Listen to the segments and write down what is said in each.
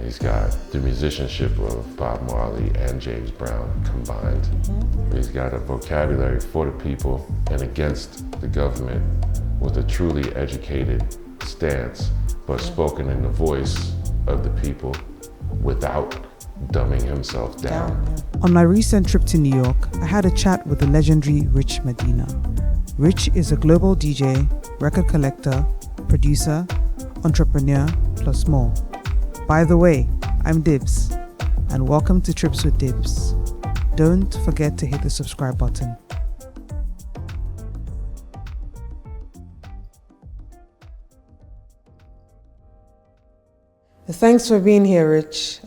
He's got the musicianship of Bob Marley and James Brown combined. He's got a vocabulary for the people and against the government with a truly educated stance, but spoken in the voice of the people without dumbing himself down. On my recent trip to New York, I had a chat with the legendary Rich Medina. Rich is a global DJ, record collector, producer, entrepreneur, plus more. By the way, I'm Dibs, and welcome to Trips with Dibs. Don't forget to hit the subscribe button. Thanks for being here, Rich.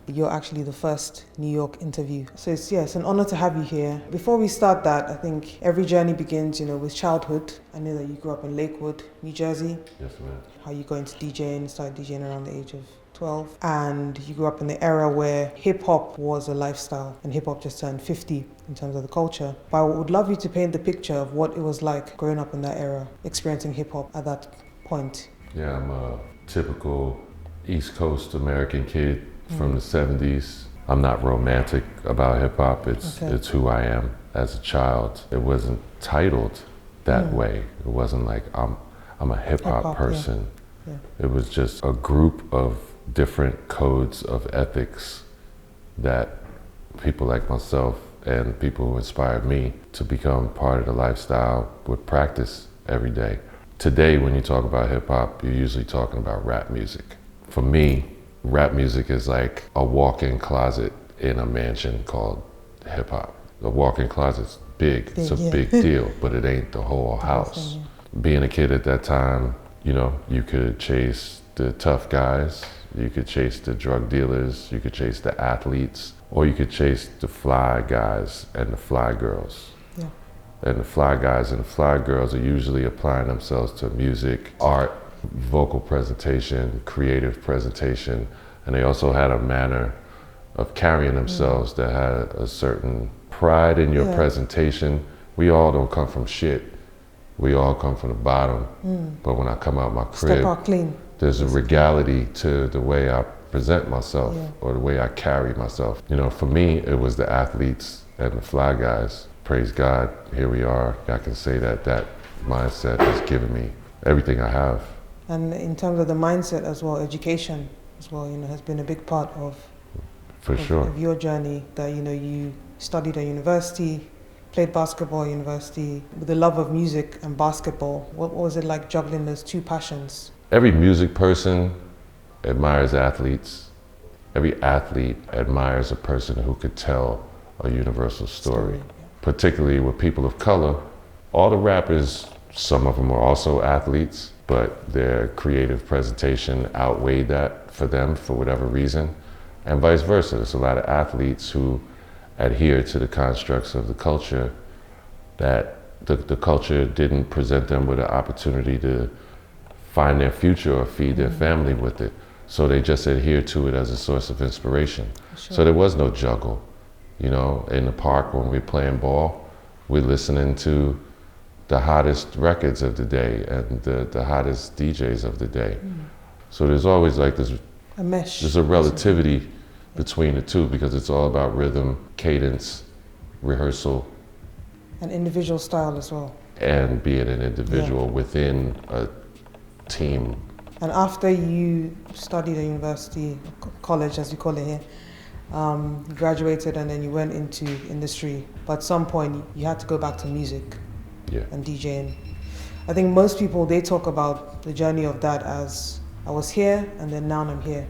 You're actually the first New York interview. So it's an honor to have you here. Before we start that, I think every journey begins, with childhood. I know that you grew up in Lakewood, New Jersey. Yes, ma'am. How you got into DJing, started DJing around the age of 12. And you grew up in the era where hip hop was a lifestyle and hip hop just turned 50 in terms of the culture. But I would love you to paint the picture of what it was like growing up in that era, experiencing hip hop at that point. Yeah, I'm a typical East Coast American kid from the 70s. I'm not romantic about hip hop. It's who I am as a child. It wasn't titled that way. It wasn't like I'm a hip hop person. Yeah. It was just a group of different codes of ethics that people like myself and people who inspired me to become part of the lifestyle would practice every day. Today, when you talk about hip hop, you're usually talking about rap music. For me, rap music is like a walk-in closet in a mansion called hip hop. The walk-in closet's big, it's a big deal, but it ain't the whole house. Being a kid at that time, you could chase the tough guys, you could chase the drug dealers, you could chase the athletes, or you could chase the fly guys and the fly girls. Yeah. And the fly guys and the fly girls are usually applying themselves to music, art, vocal presentation, creative presentation, and they also had a manner of carrying themselves that had a certain pride in your presentation. We all don't come from shit. We all come from the bottom. But when I come out my crib, there's a regality to the way I present myself or the way I carry myself. For me, it was the athletes and the fly guys. Praise God, here we are. I can say that mindset has given me everything I have. And in terms of the mindset as well, education as well, has been a big part of your journey. That you studied at university, played basketball at university, with the love of music and basketball. What was it like juggling those two passions? Every music person admires athletes. Every athlete admires a person who could tell a universal story. Particularly with people of color. All the rappers, some of them are also athletes, but their creative presentation outweighed that for them for whatever reason, and vice versa. There's a lot of athletes who adhere to the constructs of the culture that the culture didn't present them with an opportunity to find their future or feed their family with it. So they just adhere to it as a source of inspiration. Sure. So there was no juggle. In the park when we're playing ball, we're listening to the hottest records of the day and the hottest DJs of the day. So there's always like this, a mesh. There's a relativity between the two because it's all about rhythm, cadence, rehearsal. And individual style as well. And being an individual within a team. And after you studied at university, college as you call it here, you graduated and then you went into industry. But at some point you had to go back to music. And DJing. I think most people, they talk about the journey of that as I was here and then now I'm here.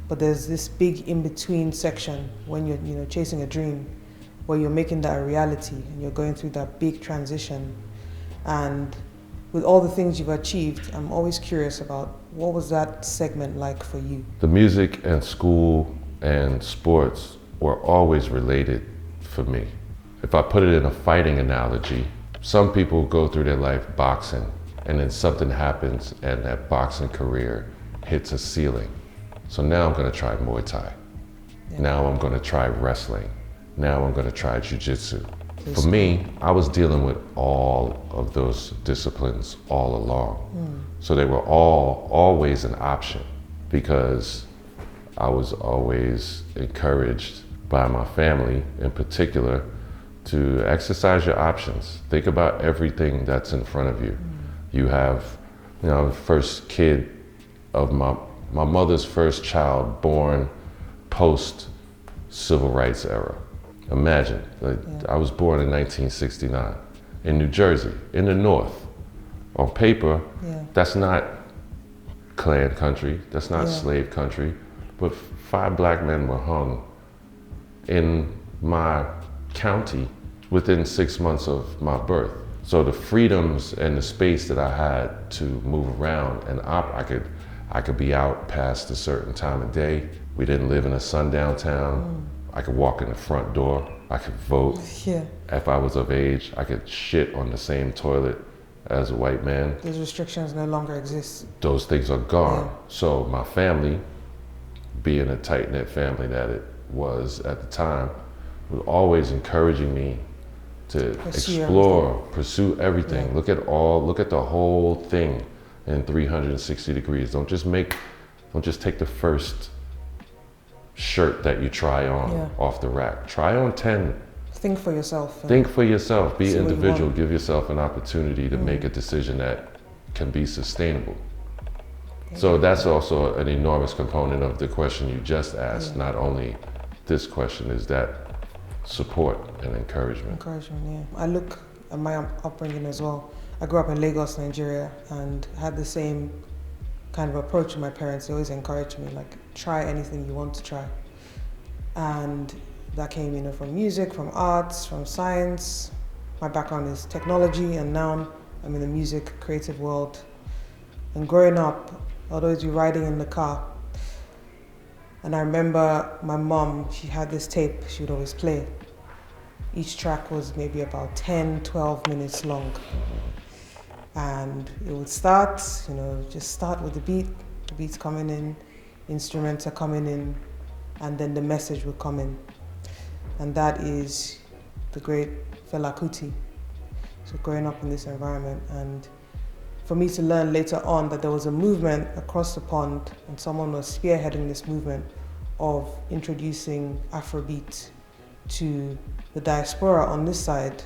But there's this big in-between section when you're chasing a dream, where you're making that a reality and you're going through that big transition. And with all the things you've achieved, I'm always curious about what was that segment like for you? The music and school and sports were always related for me. If I put it in a fighting analogy, some people go through their life boxing and then something happens and that boxing career hits a ceiling. So now I'm gonna try Muay Thai. Now I'm gonna try wrestling. Now I'm gonna try jiu-jitsu. For me, I was dealing with all of those disciplines all along. So they were always an option because I was always encouraged by my family in particular to exercise your options. Think about everything that's in front of you. You have, the first kid of my mother's first child born post civil rights era. Imagine, I was born in 1969 in New Jersey, in the North. On paper, that's not Klan country, that's not slave country, but 5 black men were hung in my county within 6 months of my birth. So the freedoms and the space that I had to move around, and I could be out past a certain time of day. We didn't live in a sundown town. I could walk in the front door. I could vote. If I was of age, I could shit on the same toilet as a white man. Those restrictions no longer exist. Those things are gone. So my family, being a tight-knit family that it was at the time, was always encouraging me to pursue everything. Look at the whole thing in 360 degrees. Don't just take the first shirt that you try on off the rack. Try on 10. Think for yourself. Think for yourself. Be individual. Give yourself an opportunity to make a decision that can be sustainable. So that's also an enormous component of the question you just asked. Not only this question, is that support and encouragement. I look at my upbringing as well. I grew up in Lagos, Nigeria, and had the same kind of approach with my parents. They always encouraged me, like, try anything you want to try. And that came, from music, from arts, from science. My background is technology, and now I'm in the music creative world. And growing up, I'd always be riding in the car. And I remember my mom, she had this tape she would always play. Each track was maybe about 10, 12 minutes long. And it would start, just start with the beats coming in, instruments are coming in, and then the message would come in. And that is the great Fela Kuti. So growing up in this environment, and for me to learn later on that there was a movement across the pond and someone was spearheading this movement of introducing Afrobeat to the diaspora on this side,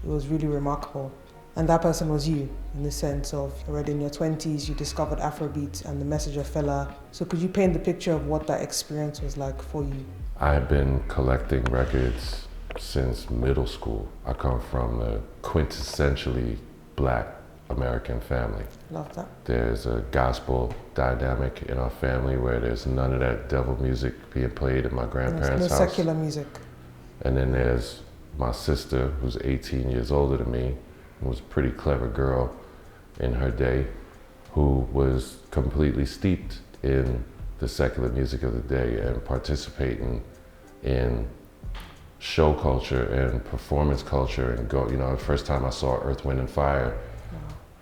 it was really remarkable. And that person was you, in the sense of already in your 20s, you discovered Afrobeat and the message of Fela. So could you paint the picture of what that experience was like for you? I've been collecting records since middle school. I come from a quintessentially Black American family. Love that. There's a gospel dynamic in our family where there's none of that devil music being played in my grandparents' house. No secular music. And then there's my sister, who's 18 years older than me, who was a pretty clever girl in her day, who was completely steeped in the secular music of the day and participating in show culture and performance culture and the first time I saw Earth, Wind and Fire,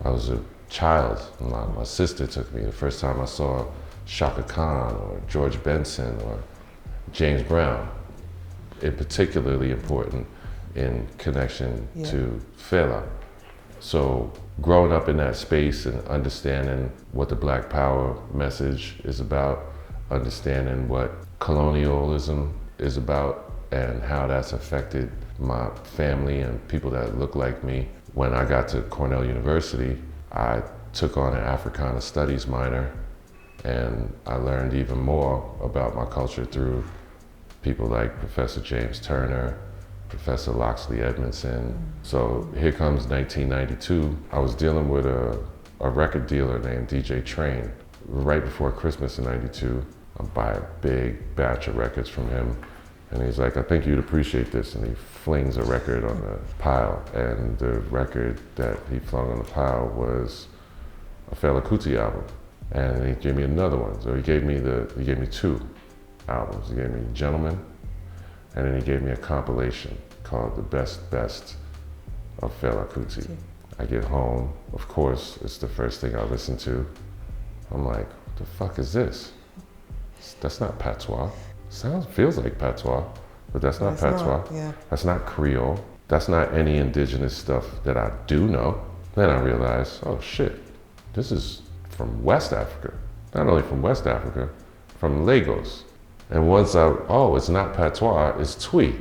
I was a child. My sister took me. The first time I saw Shaka Khan or George Benson or James Brown, particularly important in connection to Fela. So growing up in that space and understanding what the Black Power message is about, understanding what colonialism is about and how that's affected my family and people that look like me. When I got to Cornell University, I took on an Africana Studies minor, and I learned even more about my culture through people like Professor James Turner, Professor Loxley Edmondson. So here comes 1992. I was dealing with a record dealer named DJ Train. Right before Christmas in '92, I buy a big batch of records from him. And he's like, I think you'd appreciate this. And he flings a record on the pile. And the record that he flung on the pile was a Fela Kuti album. And he gave me another one. So he gave me 2 albums. He gave me Gentleman, and then he gave me a compilation called The Best of Fela Kuti. I get home, of course, it's the first thing I listen to. I'm like, what the fuck is this? That's not patois. Feels like patois, but that's not patois. That's not Creole. That's not any indigenous stuff that I do know. Then I realized, oh shit, this is from West Africa. Not only from West Africa, from Lagos. And once it's not patois, it's Twi.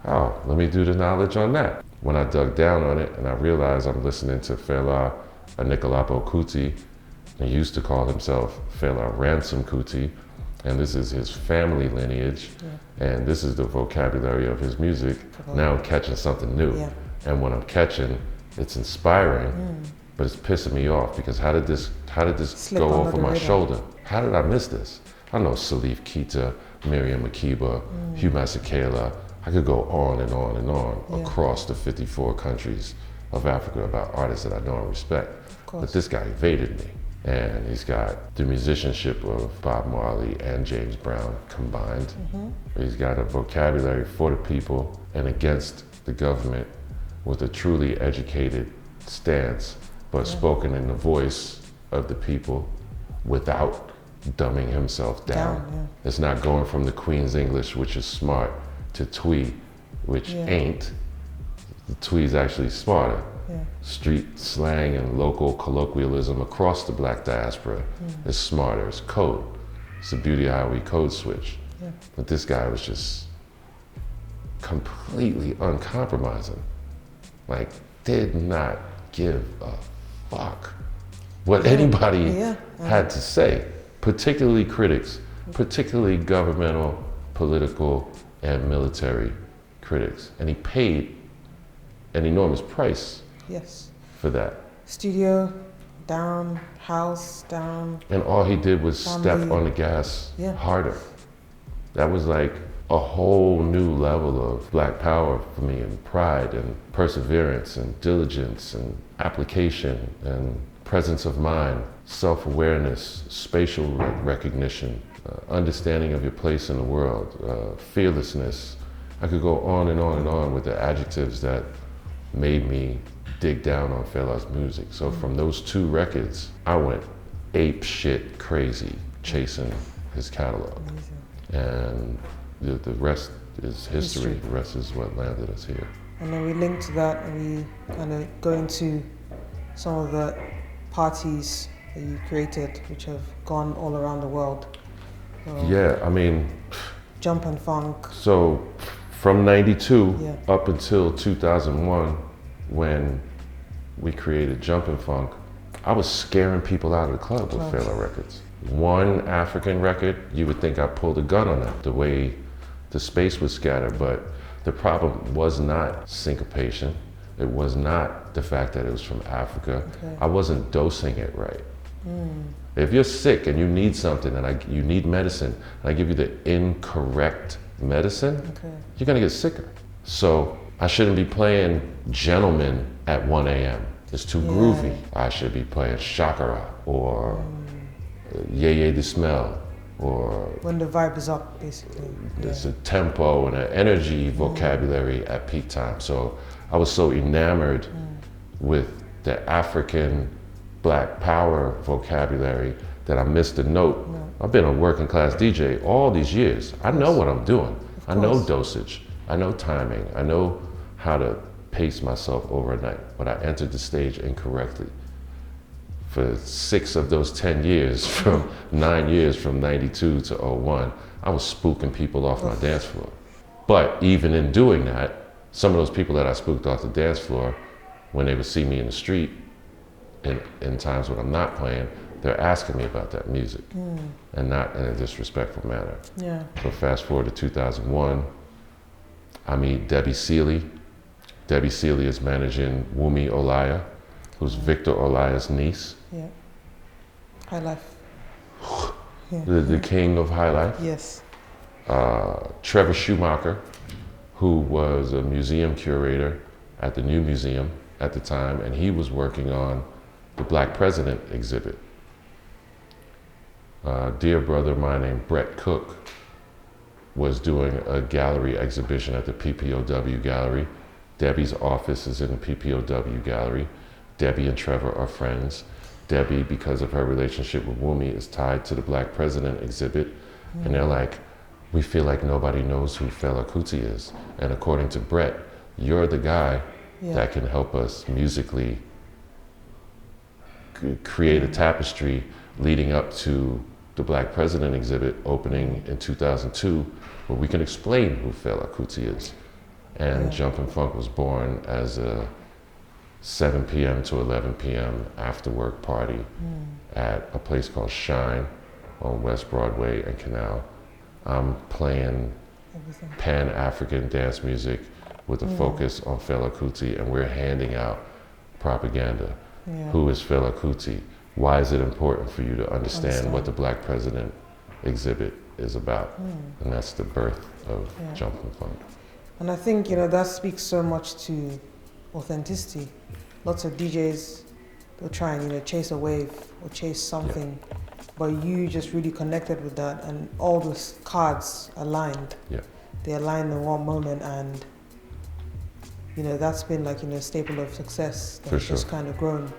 Oh, let me do the knowledge on that. When I dug down on it and I realized I'm listening to Fela Anikulapo Kuti, he used to call himself Fela Ransom Kuti, and this is his family lineage, and this is the vocabulary of his music. Now I'm catching something new. Yeah. And when I'm catching, it's inspiring, but it's pissing me off because how did this go over my shoulder? How did I miss this? I know Salif Keita, Miriam Makeba, Hugh Masekela. I could go on and on and on across the 54 countries of Africa about artists that I know and respect. But this guy evaded me. And he's got the musicianship of Bob Marley and James Brown combined. He's got a vocabulary for the people and against the government with a truly educated stance, but spoken in the voice of the people without dumbing himself down. It's not going from the Queen's English, which is smart, to Twi, which ain't. The Twi's actually smarter. Street slang and local colloquialism across the Black diaspora is smarter, it's code. It's the beauty of how we code switch. But this guy was just completely uncompromising. Like, did not give a fuck what anybody had to say, particularly critics, particularly governmental, political, and military critics. And he paid an enormous price for that. Studio down, house down. And all he did was step on the gas harder. That was like a whole new level of Black power for me, and pride and perseverance and diligence and application and presence of mind, self-awareness, spatial recognition, understanding of your place in the world, fearlessness. I could go on and on and on with the adjectives that made me dig down on Fela's music. So from those two records, I went ape shit crazy chasing his catalog. And the rest is history. The rest is what landed us here. And then we link to that and we kind of go into some of the parties that you created, which have gone all around the world. Yeah, I mean... Jump and funk. So from 92 up until 2001, when we created Jump and Funk, I was scaring people out of the club with Fela records. One African record, you would think I pulled a gun on that, the way the space was scattered, but the problem was not syncopation. It was not the fact that it was from Africa. I wasn't dosing it right. If you're sick and you need something and you need medicine, and I give you the incorrect medicine, you're gonna get sicker. So I shouldn't be playing Gentleman at 1 a.m. It's too groovy. I should be playing Shakara or Yeye the Smell, or when the vibe is up, basically. There's a tempo and an energy vocabulary at peak time. So I was so enamored with the African Black power vocabulary that I missed a note. I've been a working class DJ all these years. I know what I'm doing. I know dosage. I know timing. I know how to pace myself overnight. But I entered the stage incorrectly. For 6 of those 10 years, from 9 years, from 92 to 01, I was spooking people off my dance floor. But even in doing that, some of those people that I spooked off the dance floor, when they would see me in the street, in times when I'm not playing, they're asking me about that music, and not in a disrespectful manner. So fast forward to 2001, I meet Debbie Seeley. Debbie Seeley is managing Wumi Olaya, who's Victor Olaya's niece. HiLife. The king of HiLife. Yes. Trevor Schumacher, who was a museum curator at the New Museum at the time, and he was working on the Black President exhibit. A dear brother of mine named Brett Cook was doing a gallery exhibition at the PPOW gallery. Debbie's office is in the PPOW gallery. Debbie and Trevor are friends. Debbie, because of her relationship with Wumi, is tied to the Black President exhibit. And they're like, we feel like nobody knows who Fela Kuti is. And according to Brett, you're the guy that can help us musically create a tapestry leading up to the Black President exhibit opening in 2002, where we can explain who Fela Kuti is. And Jumpin' Funk was born as a 7 p.m. to 11 p.m. after work party at a place called Shine on West Broadway and Canal. I'm playing Pan-African dance music with a focus on Fela Kuti, and we're handing out propaganda. Who is Fela Kuti? Why is it important for you to understand what the Black President exhibit is about? And that's the birth of Jumpin' Funk. And I think, that speaks so much to authenticity. Lots of DJs, they'll try and, chase a wave or chase something, but you just really connected with that, and all those cards aligned. They aligned in one moment, and, that's been like, a staple of success that's just kind of grown.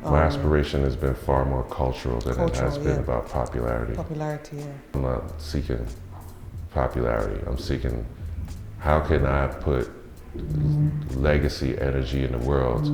My aspiration has been far more cultural than it has been about popularity. I'm not seeking popularity. I'm seeking, how can I put legacy energy in the world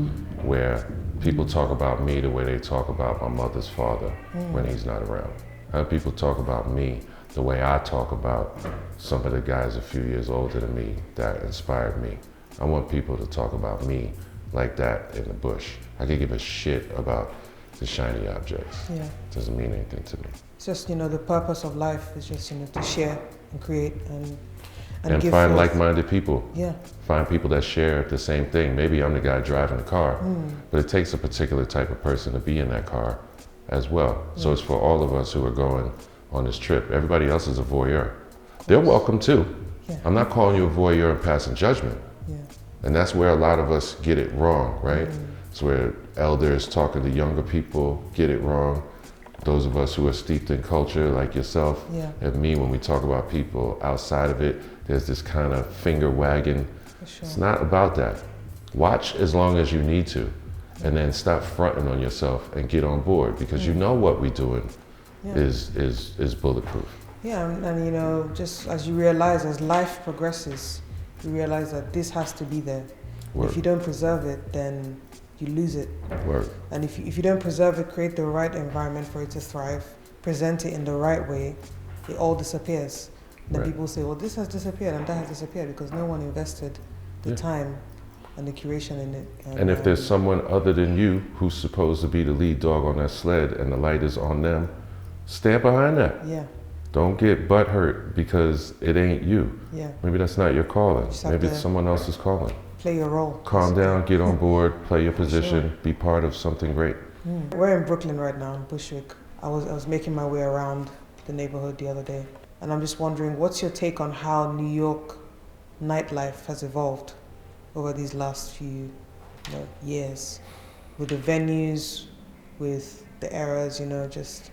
where people talk about me the way they talk about my mother's father when he's not around? How do people talk about me the way I talk about some of the guys a few years older than me that inspired me? I want people to talk about me like that in the bush. I could give a shit about the shiny objects. It doesn't mean anything to me. It's just, the purpose of life is just, to share and create and give find forth like-minded people. Find people that share the same thing. Maybe I'm the guy driving the car, but it takes a particular type of person to be in that car as well. So it's for all of us who are going on this trip. Everybody else is a voyeur. They're welcome too. I'm not calling you a voyeur and passing judgment. And that's where a lot of us get it wrong, right? It's where elders talking to younger people get it wrong. Those of us who are steeped in culture, like yourself and me, when we talk about people outside of it, there's this kind of finger wagging. It's not about that. Watch as long as you need to, and then stop fronting on yourself and get on board, because you know what we're doing is bulletproof. And just as you realize, as life progresses, you realize that this has to be there. If you don't preserve it, then you lose it. And if you don't preserve it, create the right environment for it to thrive, present it in the right way, it all disappears. Then people say, well, this has disappeared and that has disappeared because no one invested the time and the curation in it. And if there's someone other than you who's supposed to be the lead dog on that sled and the light is on them, stand behind that. Don't get butthurt because it ain't you. Maybe that's not your calling. Maybe it's someone else's calling. Play your role. Calm down, get on board, play your position, be part of something great. We're in Brooklyn right now, in Bushwick. I was making my way around the neighborhood the other day, and I'm just wondering, what's your take on how New York nightlife has evolved over these last few years, with the venues, with the eras, just...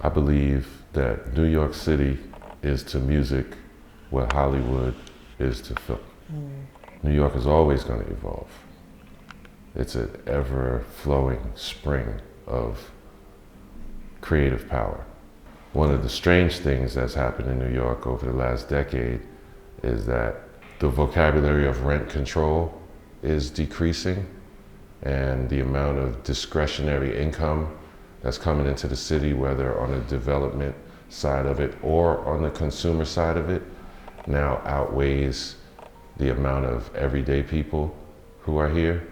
I believe that New York City is to music what Hollywood is to film. New York is always going to evolve. It's an ever-flowing spring of creative power. One of the strange things that's happened in New York over the last decade is that the vocabulary of rent control is decreasing, and the amount of discretionary income that's coming into the city, whether on the development side of it or on the consumer side of it, now outweighs the amount of everyday people who are here.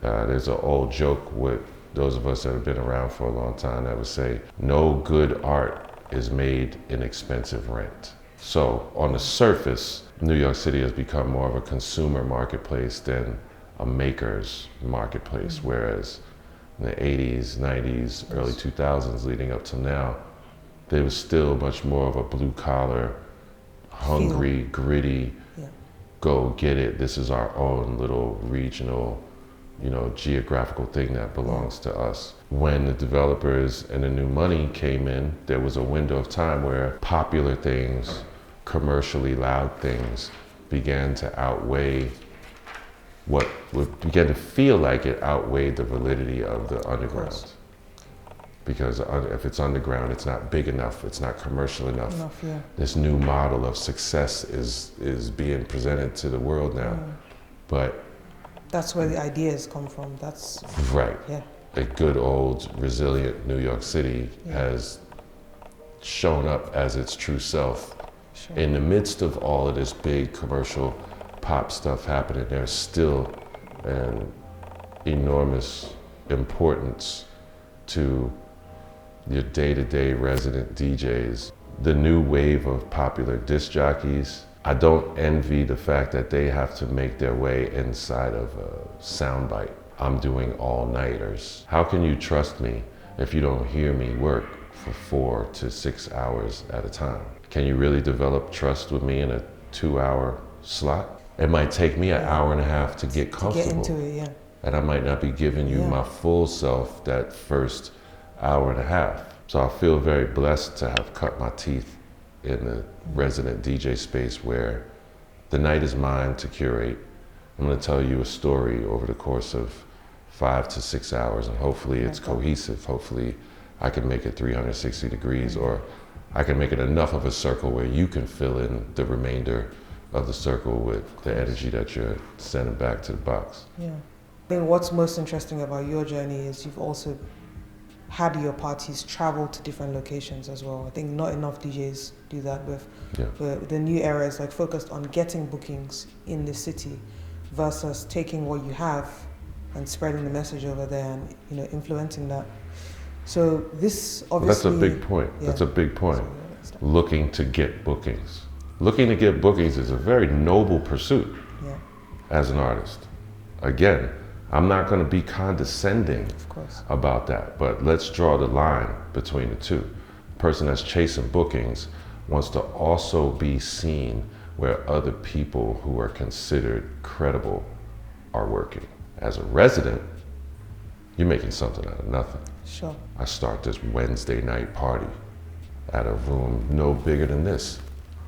There's an old joke with those of us that have been around for a long time that would say, no good art is made in expensive rent. So on the surface, New York City has become more of a consumer marketplace than a maker's marketplace, whereas in the 80s, 90s, early 2000s leading up to now, there was still much more of a blue collar, hungry, gritty, go get it, this is our own little regional, geographical thing that belongs to us. When the developers and the new money came in, there was a window of time where popular things, commercially loud things, began to outweigh began to feel like it outweighed the validity of the underground. Because if it's underground, it's not big enough, it's not commercial enough. This new model of success is being presented to the world now. But that's where the ideas come from. That's right. A good old resilient New York City has shown up as its true self. Sure. In the midst of all of this big commercial pop stuff happening, there's still an enormous importance to your day-to-day resident DJs. The new wave of popular disc jockeys, I don't envy the fact that they have to make their way inside of a soundbite. I'm doing all-nighters. How can you trust me if you don't hear me work for 4 to 6 hours at a time? Can you really develop trust with me in a 2-hour slot? It might take me an hour and a half to get comfortable. To get into it, yeah. And I might not be giving you my full self that first hour and a half. So I feel very blessed to have cut my teeth in the resident DJ space where the night is mine to curate. I'm gonna tell you a story over the course of 5 to 6 hours, and hopefully it's cohesive. Hopefully I can make it 360 degrees, or I can make it enough of a circle where you can fill in the remainder of the circle with the energy that you're sending back to the box. Yeah. I think what's most interesting about your journey is you've also had your parties travel to different locations as well. I think not enough DJs do that with the new era is like focused on getting bookings in the city versus taking what you have and spreading the message over there and, you know, influencing that. So this obviously... That's a big point. Yeah. That's a big point. Looking to get bookings. Looking to get bookings is a very noble pursuit as an artist. Again, I'm not going to be condescending about that, but let's draw the line between the two. The person that's chasing bookings wants to also be seen where other people who are considered credible are working. As a resident, you're making something out of nothing. Sure. I start this Wednesday night party at a room no bigger than this,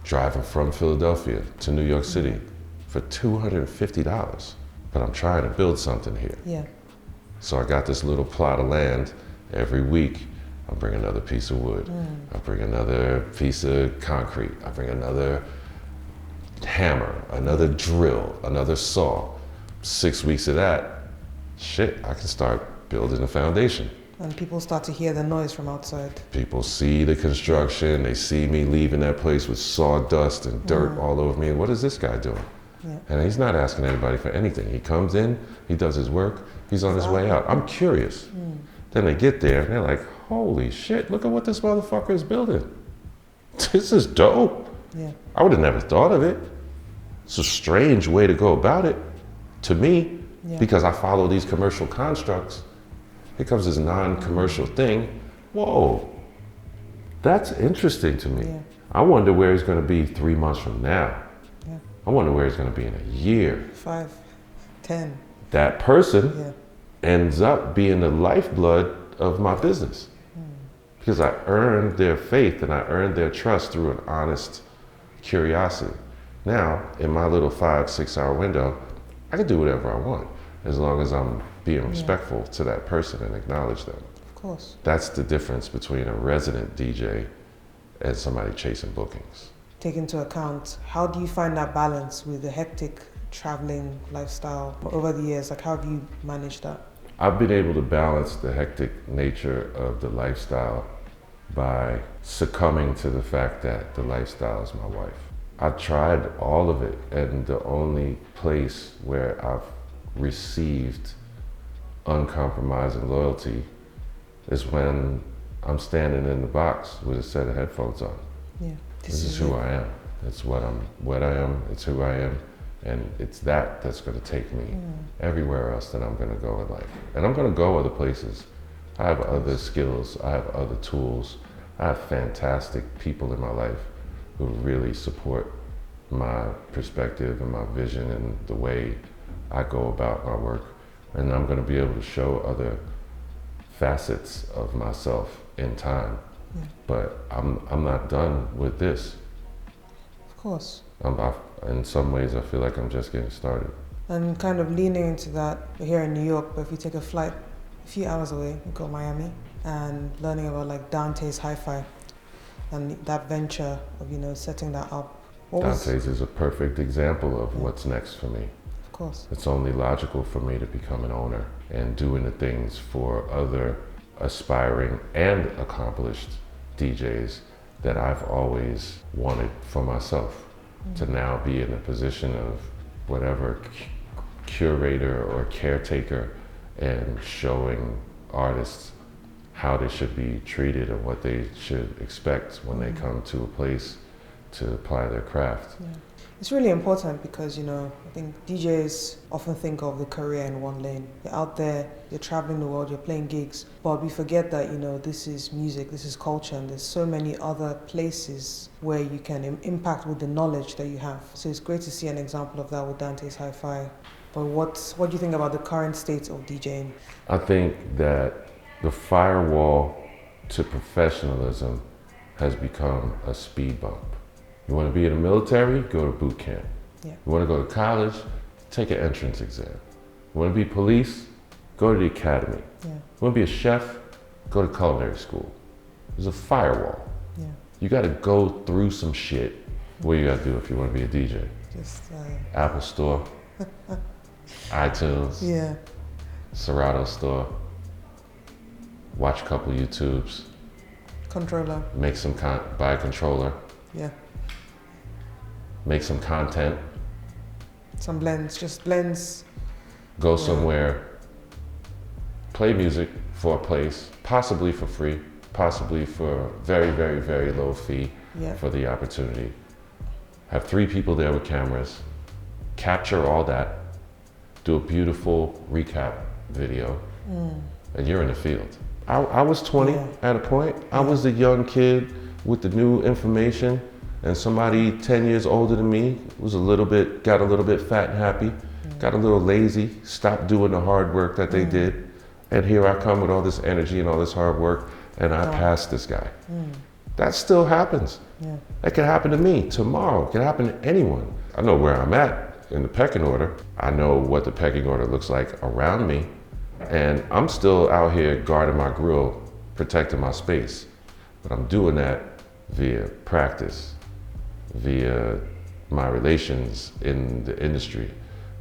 driving from Philadelphia to New York City for $250. But I'm trying to build something here. Yeah. So I got this little plot of land. Every week, I bring another piece of wood. I bring another piece of concrete. I bring another hammer, another drill, another saw. 6 weeks of that, shit, I can start building a foundation. And people start to hear the noise from outside. People see the construction. They see me leaving that place with sawdust and dirt all over me. What is this guy doing? Yeah. And he's not asking anybody for anything. He comes in, he does his work, he's on his way out. I'm curious. Then they get there and they're like, holy shit, look at what this motherfucker is building. This is dope. Yeah. I would have never thought of it. It's a strange way to go about it to me because I follow these commercial constructs. Here comes this non-commercial thing. Whoa, that's interesting to me. Yeah. I wonder where he's gonna be 3 months from now. I wonder where he's going to be in a year. 5, 10. That person ends up being the lifeblood of my business because I earned their faith and I earned their trust through an honest curiosity. Now, in my little 5-6 hour window, I can do whatever I want as long as I'm being respectful to that person and acknowledge them. Of course. That's the difference between a resident DJ and somebody chasing bookings. Take into account, how do you find that balance with the hectic traveling lifestyle over the years? Like, how have you managed that? I've been able to balance the hectic nature of the lifestyle by succumbing to the fact that the lifestyle is my wife. I tried all of it, and the only place where I've received uncompromising loyalty is when I'm standing in the box with a set of headphones on. Yeah. This is who I am. It's what I am, it's who I am, and it's that's gonna take me everywhere else that I'm gonna go in life. And I'm gonna go other places. I have other skills, I have other tools. I have fantastic people in my life who really support my perspective and my vision and the way I go about my work. And I'm gonna be able to show other facets of myself in time. But I'm not done with this. Of course. In some ways, I feel like I'm just getting started. And kind of leaning into that, we're here in New York, but if you take a flight a few hours away, you go to Miami, and learning about like Dante's HiFi and that venture of, you know, setting that up. Dante's is a perfect example of what's next for me. Of course. It's only logical for me to become an owner and doing the things for other aspiring and accomplished DJs that I've always wanted for myself, to now be in a position of whatever curator or caretaker and showing artists how they should be treated and what they should expect when they come to a place to apply their craft. Yeah. It's really important because, you know, I think DJs often think of the career in one lane. You're out there, you're traveling the world, you're playing gigs, but we forget that, you know, this is music, this is culture, and there's so many other places where you can impact with the knowledge that you have. So it's great to see an example of that with Dante's HiFi. But what do you think about the current state of DJing? I think that the firewall to professionalism has become a speed bump. You want to be in the military, go to boot camp. Yeah. You want to go to college, take an entrance exam. You want to be police, go to the academy. Yeah. You want to be a chef, go to culinary school. There's a firewall. Yeah. You got to go through some shit. What you got to do if you want to be a DJ? Just Apple Store, iTunes, yeah. Serato Store, watch a couple YouTubes, Controller. make some buy a controller, Yeah. make some content, Some blends, just blends. go somewhere, play music for a place, possibly for free, possibly for very, very, very low fee Yeah. for the opportunity. Have 3 people there with cameras, capture all that, do a beautiful recap video, and you're in the field. I was 20 at a point. I was a young kid with the new information, and somebody 10 years older than me was got a little bit fat and happy, got a little lazy, stopped doing the hard work that they did. And here I come with all this energy and all this hard work, and I passed this guy. That still happens. Yeah. That could happen to me tomorrow. It could happen to anyone. I know where I'm at in the pecking order. I know what the pecking order looks like around me. And I'm still out here guarding my grill, protecting my space. But I'm doing that via practice, via my relations in the industry,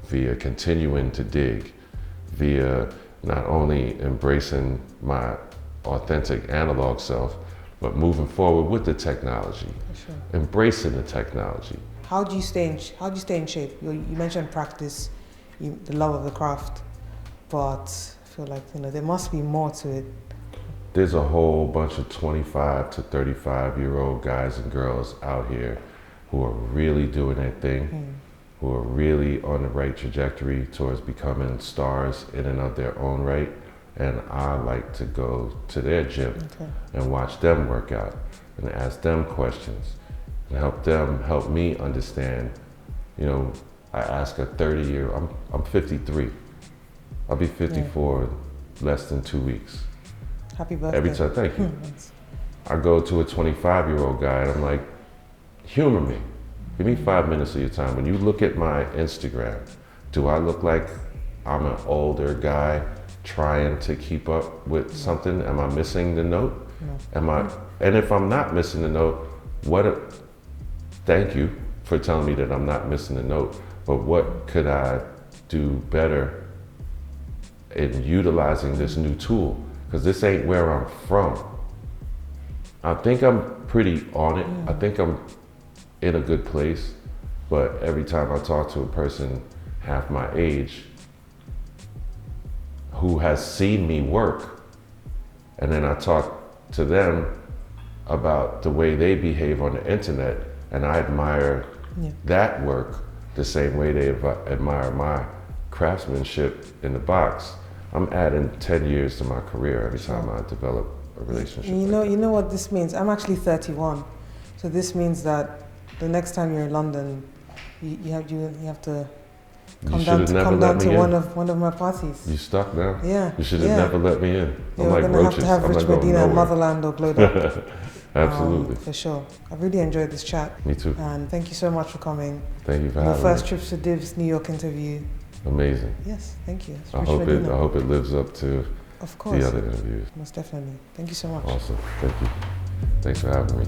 via continuing to dig, via not only embracing my authentic analog self, but moving forward with the technology, Sure. embracing the technology. How do you stay in shape? You mentioned practice, the love of the craft, but I feel like, you know, there must be more to it. There's a whole bunch of 25 to 35-year-old guys and girls out here who are really doing their thing, who are really on the right trajectory towards becoming stars in and of their own right. And I like to go to their gym and watch them work out and ask them questions and help me understand. You know, I ask a 30-year, I'm 53. I'll be 54 in less than 2 weeks. Happy birthday. Every time, thank you. I go to a 25-year-old guy and I'm like, humor me. Give me 5 minutes of your time. When you look at my Instagram, do I look like I'm an older guy trying to keep up with something? Am I missing the note? No. And if I'm not missing the note, thank you for telling me that I'm not missing the note, but what could I do better in utilizing this new tool? Because this ain't where I'm from. I think I'm pretty on it. I think I'm in a good place, but every time I talk to a person half my age who has seen me work, and then I talk to them about the way they behave on the internet, and I admire that work the same way they admire my craftsmanship in the box. I'm adding 10 years to my career every time I develop a relationship. You know what this means? I'm actually 31, so this means that the next time you're in London, you have to come down to one of my parties. You stuck now? Yeah. You should have never let me in. I'm like gonna roaches. have to have Rich Medina, Motherland, or Glowed Up. Absolutely. For sure. I really enjoyed this chat. Me too. And thank you so much for coming. Thank you for having me. Your first trip to Dibs New York interview. Amazing. Yes, thank you. I hope it lives up to of course. the other interviews. Most definitely. Thank you so much. Awesome. Thank you. Thanks for having me.